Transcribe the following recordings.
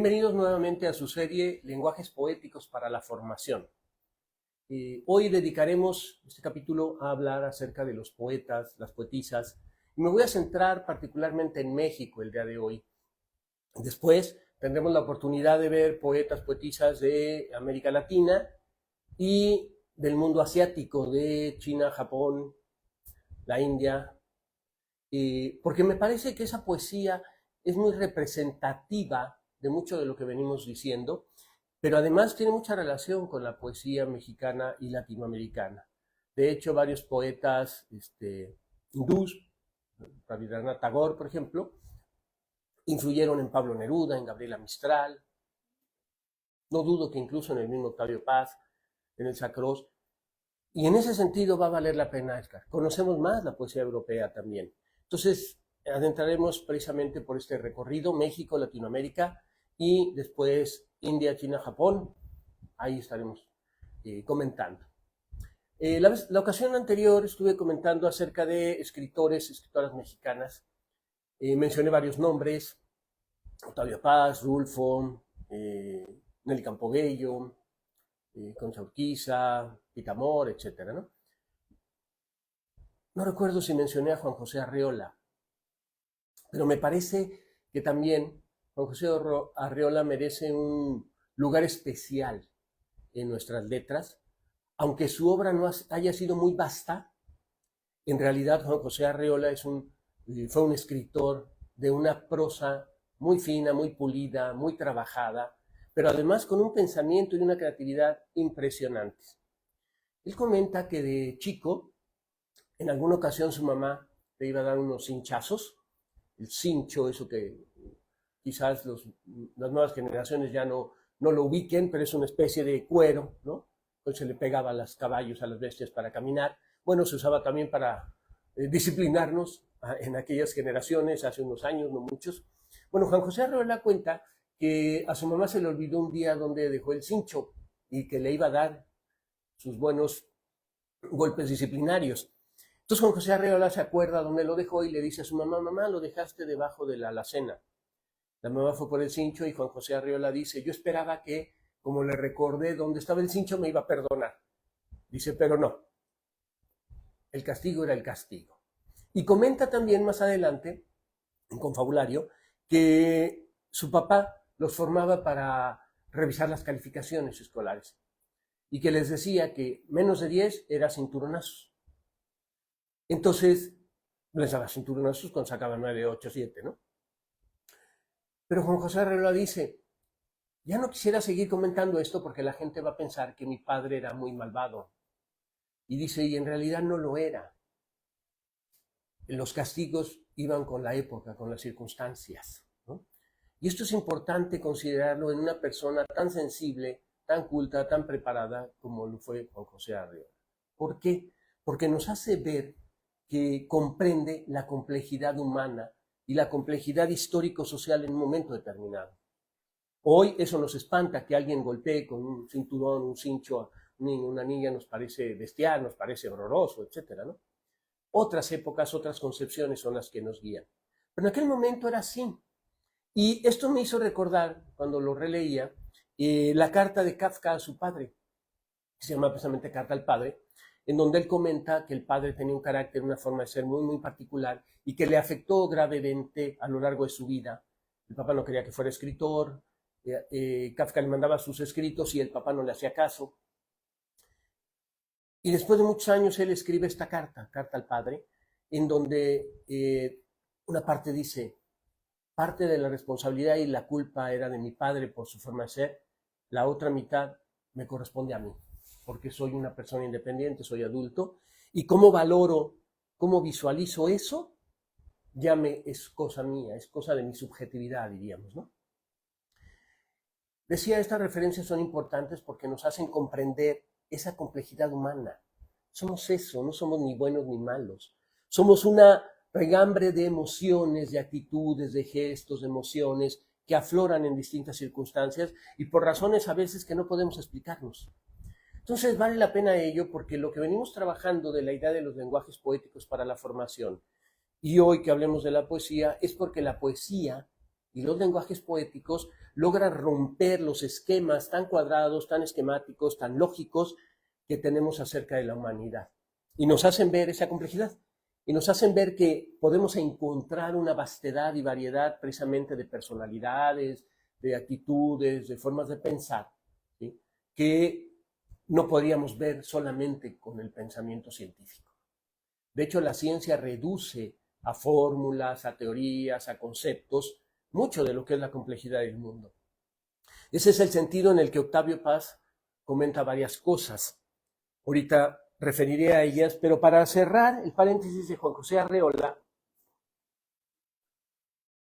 Bienvenidos nuevamente a su serie Lenguajes Poéticos para la Formación. Hoy dedicaremos este capítulo a hablar acerca de los poetas, las poetisas, y me voy a centrar particularmente en México el día de hoy. Después tendremos la oportunidad de ver poetas, poetisas de América Latina y del mundo asiático, de China, Japón, la India, porque me parece que esa poesía es muy representativa de mucho de lo que venimos diciendo, pero además tiene mucha relación con la poesía mexicana y latinoamericana. De hecho, varios poetas hindús, Rabindranath Tagore, por ejemplo, influyeron en Pablo Neruda, en Gabriela Mistral. No dudo que incluso en el mismo Octavio Paz, en Elsa Cross. Y en ese sentido va a valer la pena, Edgar. Conocemos más la poesía europea también. Entonces, adentraremos precisamente por este recorrido, México, Latinoamérica, y después India, China, Japón. Ahí estaremos comentando. La ocasión anterior estuve comentando acerca de escritores, escritoras mexicanas. Mencioné varios nombres: Octavio Paz, Rulfo, Nelly Campobello, Concha Urquiza, Pitamor, etc., ¿no? No recuerdo si mencioné a Juan José Arreola, pero me parece que también Juan José Arreola merece un lugar especial en nuestras letras. Aunque su obra no haya sido muy vasta, en realidad Juan José Arreola fue un escritor de una prosa muy fina, muy pulida, muy trabajada, pero además con un pensamiento y una creatividad impresionantes. Él comenta que de chico, en alguna ocasión su mamá le iba a dar unos cinchazos, el cincho, eso que quizás las nuevas generaciones ya no lo ubiquen, pero es una especie de cuero, ¿no? Entonces se le pegaba a los caballos, a las bestias para caminar. Bueno, se usaba también para disciplinarnos en aquellas generaciones, hace unos años, no muchos. Bueno, Juan José Arreola cuenta que a su mamá se le olvidó un día donde dejó el cincho y que le iba a dar sus buenos golpes disciplinarios. Entonces Juan José Arreola se acuerda dónde lo dejó y le dice a su mamá: mamá, lo dejaste debajo de la alacena. La mamá fue por el cincho y Juan José Arreola dice: yo esperaba que, como le recordé dónde estaba el cincho, me iba a perdonar. Dice, pero no. El castigo era el castigo. Y comenta también más adelante, en Confabulario, que su papá los formaba para revisar las calificaciones escolares y que les decía que menos de 10 era cinturonazos. Entonces, les daba cinturonazos cuando sacaban 9, 8, 7, ¿no? Pero Juan José Arreola dice: ya no quisiera seguir comentando esto porque la gente va a pensar que mi padre era muy malvado. Y dice, y en realidad no lo era. Los castigos iban con la época, con las circunstancias, ¿no? Y esto es importante considerarlo en una persona tan sensible, tan culta, tan preparada como lo fue Juan José Arreola. ¿Por qué? Porque nos hace ver que comprende la complejidad humana y la complejidad histórico-social en un momento determinado. Hoy eso nos espanta, que alguien golpee con un cinturón, un cincho a una niña, nos parece bestial, nos parece horroroso, etcétera, ¿no? Otras épocas, otras concepciones son las que nos guían. Pero en aquel momento era así. Y esto me hizo recordar, cuando lo releía, la carta de Kafka a su padre, que se llama precisamente Carta al Padre, en donde él comenta que el padre tenía un carácter, una forma de ser muy, muy particular y que le afectó gravemente a lo largo de su vida. El papá no quería que fuera escritor, Kafka le mandaba sus escritos y el papá no le hacía caso. Y después de muchos años él escribe esta carta al padre, en donde una parte dice: parte de la responsabilidad y la culpa era de mi padre por su forma de ser, la otra mitad me corresponde a mí, porque soy una persona independiente, soy adulto, y cómo valoro, cómo visualizo eso, ya es cosa mía, es cosa de mi subjetividad, diríamos, ¿no? Decía, estas referencias son importantes porque nos hacen comprender esa complejidad humana. Somos eso, no somos ni buenos ni malos. Somos una regambre de emociones, de actitudes, de gestos, de emociones que afloran en distintas circunstancias y por razones a veces que no podemos explicarnos. Entonces vale la pena ello porque lo que venimos trabajando de la idea de los lenguajes poéticos para la formación, y hoy que hablemos de la poesía, es porque la poesía y los lenguajes poéticos logran romper los esquemas tan cuadrados, tan esquemáticos, tan lógicos que tenemos acerca de la humanidad. Y nos hacen ver esa complejidad. Y nos hacen ver que podemos encontrar una vastedad y variedad precisamente de personalidades, de actitudes, de formas de pensar, ¿sí?, que no podríamos ver solamente con el pensamiento científico. De hecho, la ciencia reduce a fórmulas, a teorías, a conceptos, mucho de lo que es la complejidad del mundo. Ese es el sentido en el que Octavio Paz comenta varias cosas. Ahorita referiré a ellas, pero para cerrar el paréntesis de Juan José Arreola,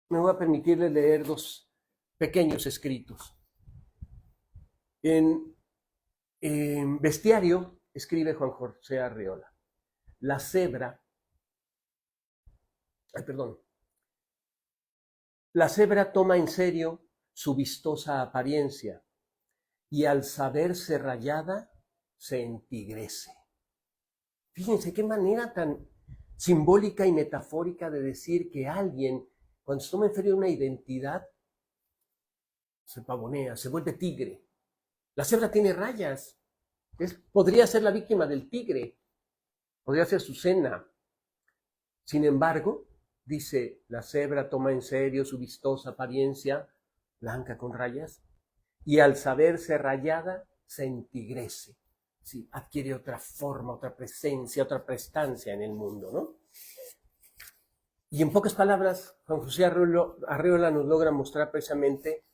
me voy a permitirle leer dos pequeños escritos. En Bestiario escribe Juan José Arreola: la cebra toma en serio su vistosa apariencia y al saberse rayada se entigrece. Fíjense qué manera tan simbólica y metafórica de decir que alguien, cuando se toma en serio una identidad, se pavonea, se vuelve tigre. La cebra tiene rayas. Podría ser la víctima del tigre. Podría ser su cena. Sin embargo, dice, la cebra toma en serio su vistosa apariencia, blanca con rayas, y al saberse rayada, se entigrece. Sí, adquiere otra forma, otra presencia, otra prestancia en el mundo, ¿no? Y en pocas palabras, Juan José Arreola nos logra mostrar precisamente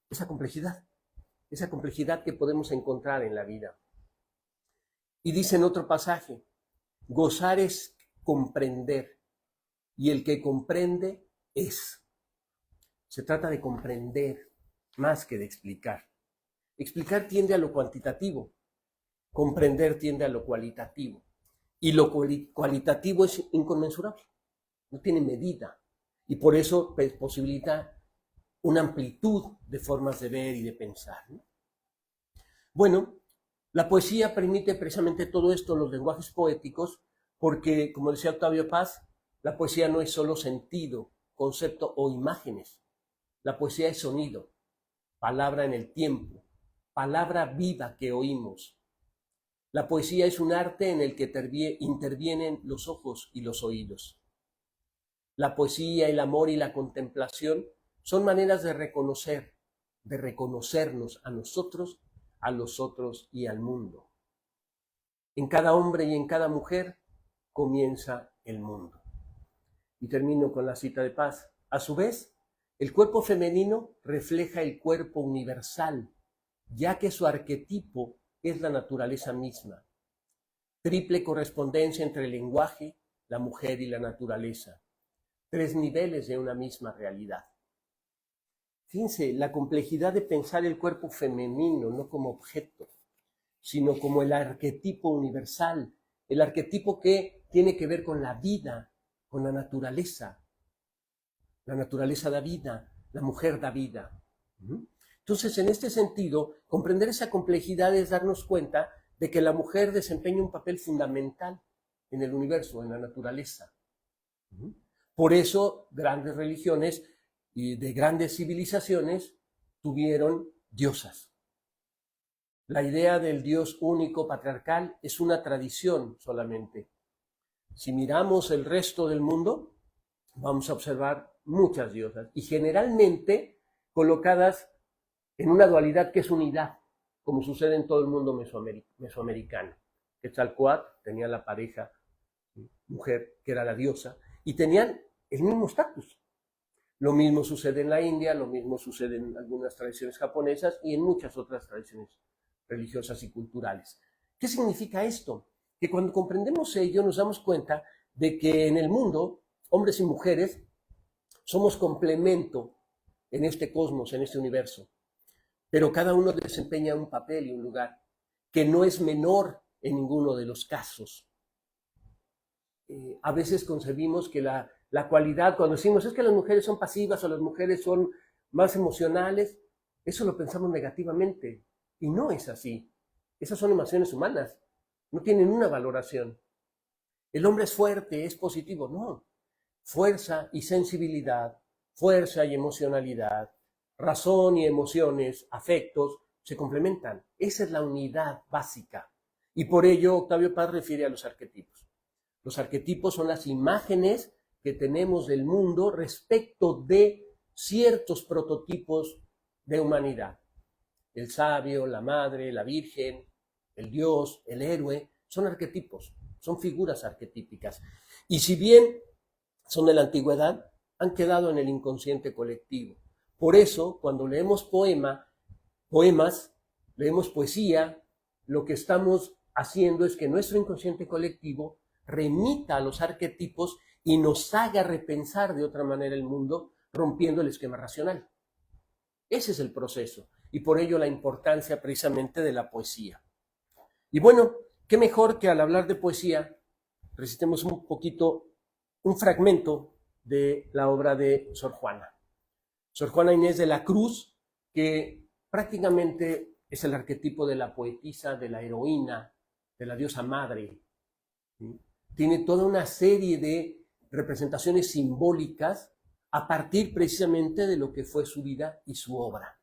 esa complejidad que podemos encontrar en la vida. Y dice en otro pasaje, gozar es comprender, y el que comprende es. Se trata de comprender más que de explicar. Explicar tiende a lo cuantitativo, comprender tiende a lo cualitativo. Y lo cualitativo es inconmensurable, no tiene medida. Y por eso posibilita una amplitud de formas de ver y de pensar, ¿no? Bueno, la poesía permite precisamente todo esto, los lenguajes poéticos, porque, como decía Octavio Paz, la poesía no es solo sentido, concepto o imágenes. La poesía es sonido, palabra en el tiempo, palabra viva que oímos. La poesía es un arte en el que intervienen los ojos y los oídos. La poesía, el amor y la contemplación son maneras de reconocer, de reconocernos a nosotros, a los otros y al mundo. En cada hombre y en cada mujer comienza el mundo. Y termino con la cita de Paz. A su vez, el cuerpo femenino refleja el cuerpo universal, ya que su arquetipo es la naturaleza misma. Triple correspondencia entre el lenguaje, la mujer y la naturaleza. Tres niveles de una misma realidad. Fíjense, la complejidad de pensar el cuerpo femenino no como objeto, sino como el arquetipo universal, el arquetipo que tiene que ver con la vida, con la naturaleza. La naturaleza da vida, la mujer da vida. Entonces, en este sentido, comprender esa complejidad es darnos cuenta de que la mujer desempeña un papel fundamental en el universo, en la naturaleza. Por eso, grandes religiones y de grandes civilizaciones tuvieron diosas. La idea del Dios único patriarcal es una tradición solamente. Si miramos el resto del mundo, vamos a observar muchas diosas y generalmente colocadas en una dualidad que es unidad, como sucede en todo el mundo mesoamericano. Quetzalcóatl tenía la pareja mujer, que era la diosa, y tenían el mismo estatus. Lo mismo sucede en la India, lo mismo sucede en algunas tradiciones japonesas y en muchas otras tradiciones religiosas y culturales. ¿Qué significa esto? Que cuando comprendemos ello nos damos cuenta de que en el mundo, hombres y mujeres, somos complemento en este cosmos, en este universo, pero cada uno desempeña un papel y un lugar que no es menor en ninguno de los casos. A veces concebimos que la cualidad, cuando decimos es que las mujeres son pasivas o las mujeres son más emocionales, eso lo pensamos negativamente y no es así. Esas son emociones humanas, no tienen una valoración. El hombre es fuerte, es positivo, no. Fuerza y sensibilidad, fuerza y emocionalidad, razón y emociones, afectos, se complementan. Esa es la unidad básica. Y por ello Octavio Paz refiere a los arquetipos. Los arquetipos son las imágenes que tenemos del mundo respecto de ciertos prototipos de humanidad. El sabio, la madre, la virgen, el dios, el héroe, son arquetipos, son figuras arquetípicas. Y si bien son de la antigüedad, han quedado en el inconsciente colectivo. Por eso, cuando leemos poemas, leemos poesía, lo que estamos haciendo es que nuestro inconsciente colectivo remita a los arquetipos y nos haga repensar de otra manera el mundo, rompiendo el esquema racional. Ese es el proceso, y por ello la importancia precisamente de la poesía. Y bueno, qué mejor que al hablar de poesía, recitemos un poquito, un fragmento de la obra de Sor Juana. Sor Juana Inés de la Cruz, que prácticamente es el arquetipo de la poetisa, de la heroína, de la diosa madre. ¿Sí? Tiene toda una serie de representaciones simbólicas a partir precisamente de lo que fue su vida y su obra.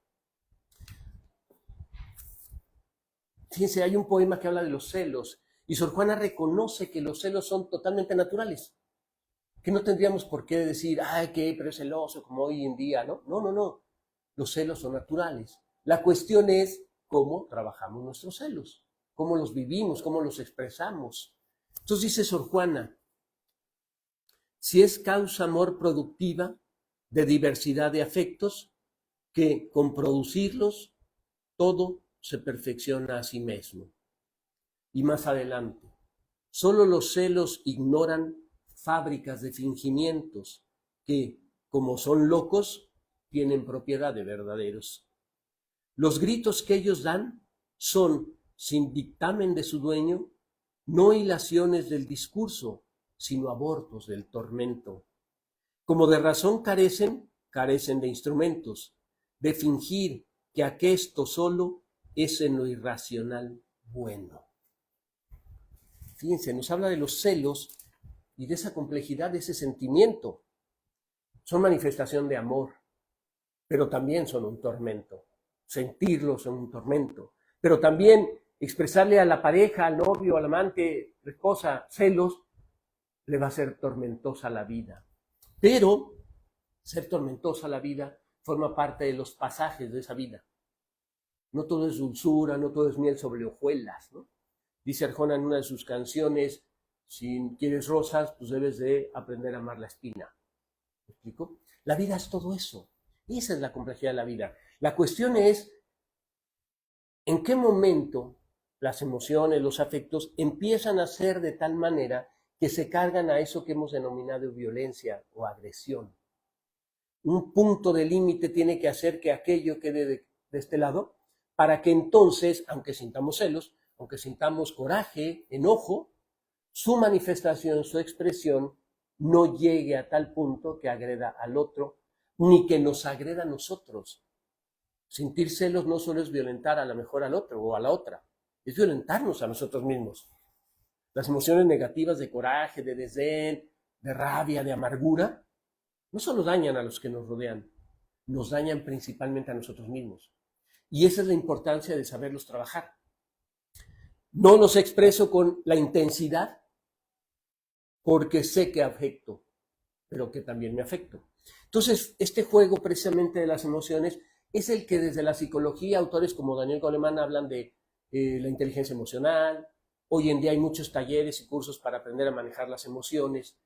Fíjense, hay un poema que habla de los celos y Sor Juana reconoce que los celos son totalmente naturales, que no tendríamos por qué decir, ay, pero es celoso como hoy en día, ¿no? No. Los celos son naturales. La cuestión es cómo trabajamos nuestros celos, cómo los vivimos, cómo los expresamos. Entonces dice Sor Juana, si es causa amor productiva de diversidad de afectos, que con producirlos todo se perfecciona a sí mismo. Y más adelante, solo los celos ignoran fábricas de fingimientos que, como son locos, tienen propiedad de verdaderos. Los gritos que ellos dan son, sin dictamen de su dueño, no hilaciones del discurso, sino abortos del tormento. Como de razón carecen de instrumentos, de fingir que aquesto solo es en lo irracional bueno. Fíjense, nos habla de los celos y de esa complejidad, de ese sentimiento. Son manifestación de amor, pero también son un tormento. Sentirlos son un tormento, pero también expresarle a la pareja, al novio, al amante, la esposa, celos, le va a ser tormentosa la vida. Pero ser tormentosa la vida forma parte de los pasajes de esa vida. No todo es dulzura, no todo es miel sobre hojuelas, ¿no? Dice Arjona en una de sus canciones, si quieres rosas, pues debes de aprender a amar la espina. ¿Me explico? La vida es todo eso. Y esa es la complejidad de la vida. La cuestión es, ¿en qué momento las emociones, los afectos empiezan a ser de tal manera que se cargan a eso que hemos denominado violencia o agresión? Un punto de límite tiene que hacer que aquello quede de este lado, para que entonces, aunque sintamos celos, aunque sintamos coraje, enojo, su manifestación, su expresión, no llegue a tal punto que agreda al otro, ni que nos agreda a nosotros. Sentir celos no solo es violentar a lo mejor al otro o a la otra, es violentarnos a nosotros mismos. Las emociones negativas de coraje, de desdén, de rabia, de amargura, no solo dañan a los que nos rodean, nos dañan principalmente a nosotros mismos. Y esa es la importancia de saberlos trabajar. No los expreso con la intensidad porque sé que afecto, pero que también me afecto. Entonces, este juego precisamente de las emociones es el que desde la psicología, autores como Daniel Goleman hablan de la inteligencia emocional. Hoy en día hay muchos talleres y cursos para aprender a manejar las emociones.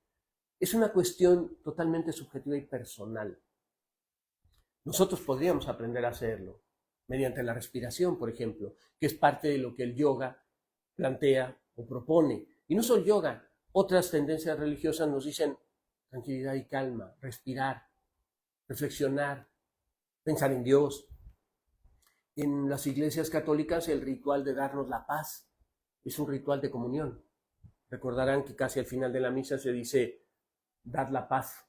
Es una cuestión totalmente subjetiva y personal. Nosotros podríamos aprender a hacerlo mediante la respiración, por ejemplo, que es parte de lo que el yoga plantea o propone. Y no solo yoga, otras tendencias religiosas nos dicen tranquilidad y calma, respirar, reflexionar, pensar en Dios. En las iglesias católicas el ritual de darnos la paz es un ritual de comunión. Recordarán que casi al final de la misa se dice, dad la paz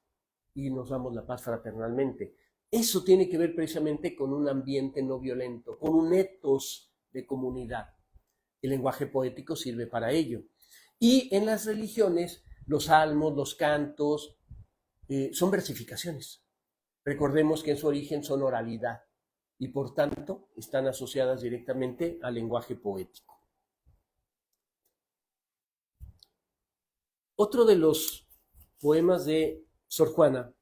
y nos damos la paz fraternalmente. Eso tiene que ver precisamente con un ambiente no violento, con un ethos de comunidad. El lenguaje poético sirve para ello. Y en las religiones, los salmos, los cantos, son versificaciones. Recordemos que en su origen son oralidad y por tanto están asociadas directamente al lenguaje poético. Otro de los poemas de Sor Juana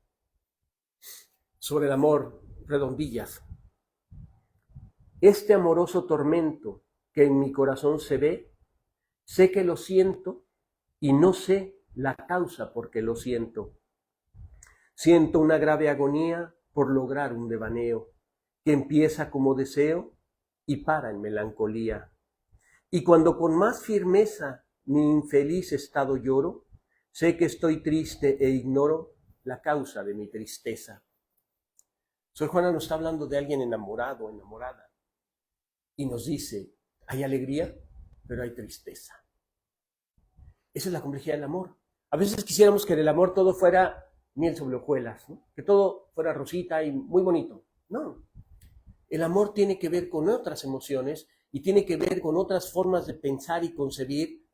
sobre el amor, redondillas. Este amoroso tormento que en mi corazón se ve, sé que lo siento y no sé la causa por qué lo siento. Siento una grave agonía por lograr un devaneo que empieza como deseo y para en melancolía. Y cuando con más firmeza mi infeliz estado lloro, sé que estoy triste e ignoro la causa de mi tristeza. Sor Juana nos está hablando de alguien enamorado o enamorada y nos dice, hay alegría, pero hay tristeza. Esa es la complejidad del amor. A veces quisiéramos que en el amor todo fuera miel sobre hojuelas, ¿no? Que todo fuera rosita y muy bonito. No, el amor tiene que ver con otras emociones y tiene que ver con otras formas de pensar y concebir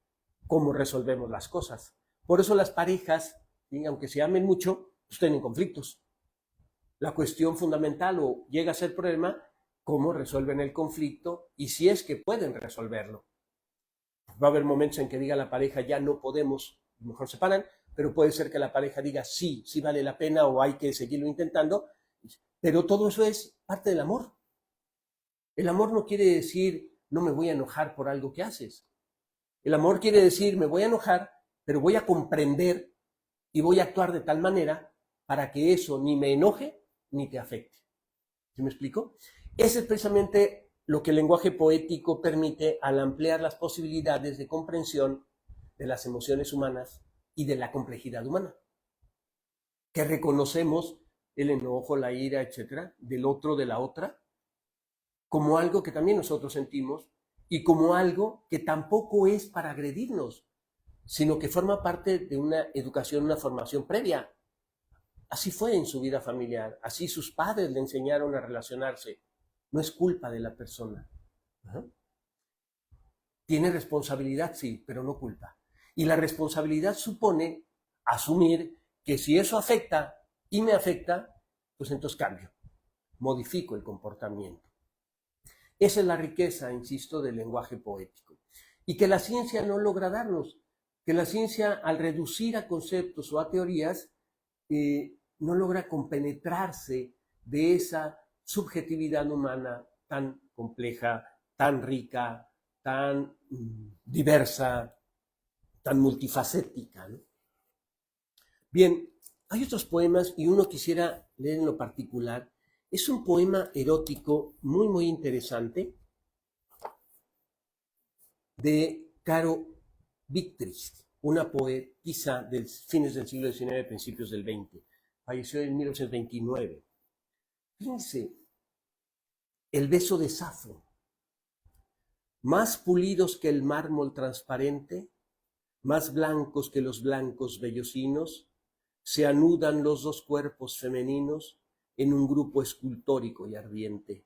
cómo resolvemos las cosas. Por eso las parejas, ¿sí?, aunque se amen mucho, pues tienen conflictos. La cuestión fundamental o llega a ser problema, cómo resuelven el conflicto y si es que pueden resolverlo. Va a haber momentos en que diga la pareja, ya no podemos, mejor se paran, pero puede ser que la pareja diga, sí, sí vale la pena o hay que seguirlo intentando, pero todo eso es parte del amor. El amor no quiere decir, no me voy a enojar por algo que haces. El amor quiere decir, me voy a enojar, pero voy a comprender y voy a actuar de tal manera para que eso ni me enoje ni te afecte. ¿Sí me explico? Ese es precisamente lo que el lenguaje poético permite al ampliar las posibilidades de comprensión de las emociones humanas y de la complejidad humana. Que reconocemos el enojo, la ira, etcétera, del otro, de la otra, como algo que también nosotros sentimos y como algo que tampoco es para agredirnos, sino que forma parte de una educación, una formación previa. Así fue en su vida familiar, así sus padres le enseñaron a relacionarse. No es culpa de la persona. Tiene responsabilidad, sí, pero no culpa. Y la responsabilidad supone asumir que si eso afecta y me afecta, pues entonces cambio, modifico el comportamiento. Esa es la riqueza, insisto, del lenguaje poético. Y que la ciencia no logra darnos, que la ciencia al reducir a conceptos o a teorías, no logra compenetrarse de esa subjetividad humana tan compleja, tan rica, tan diversa, tan multifacética, ¿no? Bien, hay otros poemas y uno quisiera leer en lo particular. Es un poema erótico muy, muy interesante de Caro Victrix, una poetisa de fines del siglo XIX, principios del XX. Falleció en 1929. Fíjense, el beso de Safo. Más pulidos que el mármol transparente, más blancos que los blancos vellocinos, se anudan los dos cuerpos femeninos en un grupo escultórico y ardiente.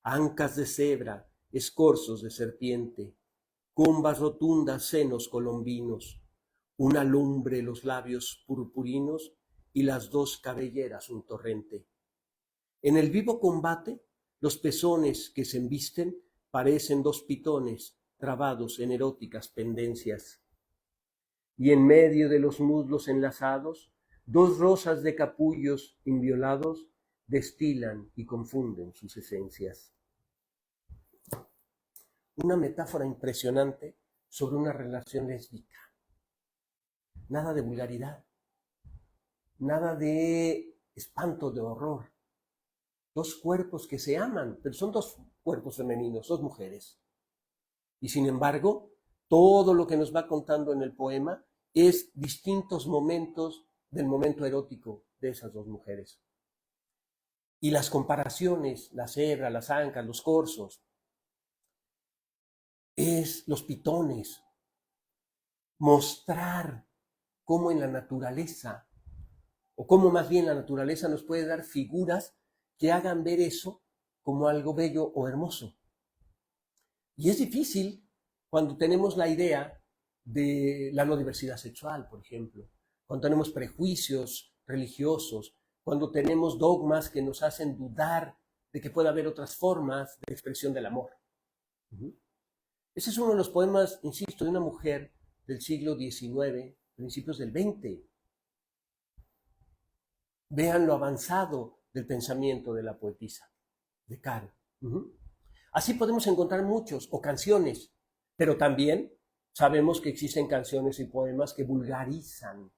Ancas de cebra, escorzos de serpiente, cumbas rotundas, senos colombinos, una lumbre los labios purpurinos y las dos cabelleras un torrente. En el vivo combate, los pezones que se embisten parecen dos pitones trabados en eróticas pendencias. Y en medio de los muslos enlazados, dos rosas de capullos inviolados destilan y confunden sus esencias. Una metáfora impresionante sobre una relación lésbica. Nada de vulgaridad, nada de espanto, de horror. Dos cuerpos que se aman, pero son dos cuerpos femeninos, dos mujeres. Y sin embargo, todo lo que nos va contando en el poema es distintos momentos del momento erótico de esas dos mujeres. Y las comparaciones, la cebra, las ancas, los corzos, es los pitones, mostrar cómo en la naturaleza, o cómo más bien la naturaleza nos puede dar figuras que hagan ver eso como algo bello o hermoso. Y es difícil cuando tenemos la idea de la no diversidad sexual, por ejemplo, cuando tenemos prejuicios religiosos, cuando tenemos dogmas que nos hacen dudar de que pueda haber otras formas de expresión del amor. Ese es uno de los poemas, insisto, de una mujer del siglo XIX, principios del XX. Vean lo avanzado del pensamiento de la poetisa, de Caro. Así podemos encontrar muchos, o canciones, pero también sabemos que existen canciones y poemas que vulgarizan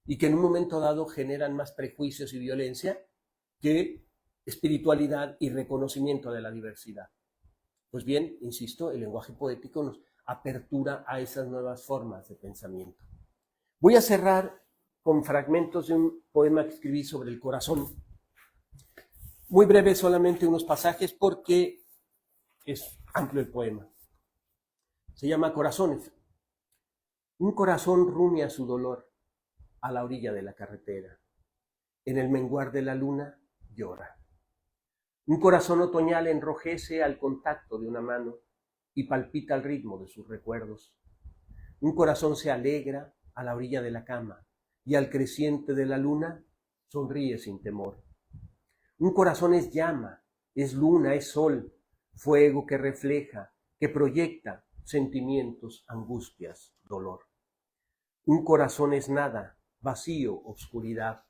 y que en un momento dado generan más prejuicios y violencia que espiritualidad y reconocimiento de la diversidad. Pues bien, insisto, el lenguaje poético nos apertura a esas nuevas formas de pensamiento. Voy a cerrar con fragmentos de un poema que escribí sobre el corazón. Muy breve, solamente unos pasajes porque es amplio el poema. Se llama Corazones. Un corazón rumia su dolor a la orilla de la carretera. En el menguar de la luna llora. Un corazón otoñal enrojece al contacto de una mano y palpita al ritmo de sus recuerdos. Un corazón se alegra a la orilla de la cama y al creciente de la luna sonríe sin temor. Un corazón es llama, es luna, es sol, fuego que refleja, que proyecta sentimientos, angustias, dolor. Un corazón es nada, vacío, obscuridad.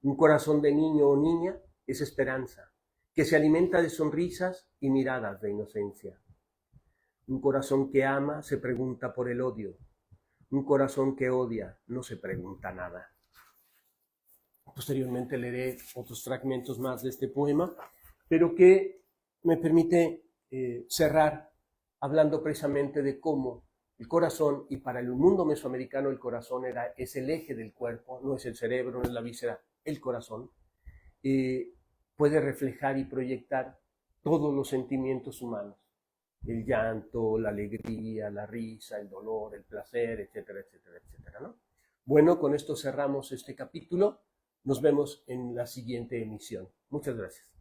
Un corazón de niño o niña es esperanza, que se alimenta de sonrisas y miradas de inocencia. Un corazón que ama se pregunta por el odio. Un corazón que odia no se pregunta nada. Posteriormente leeré otros fragmentos más de este poema, pero que me permite cerrar hablando precisamente de cómo el corazón, y para el mundo mesoamericano el corazón es el eje del cuerpo, no es el cerebro, no es la víscera, el corazón, puede reflejar y proyectar todos los sentimientos humanos. El llanto, la alegría, la risa, el dolor, el placer, etcétera, etcétera, etcétera, ¿no? Bueno, con esto cerramos este capítulo. Nos vemos en la siguiente emisión. Muchas gracias.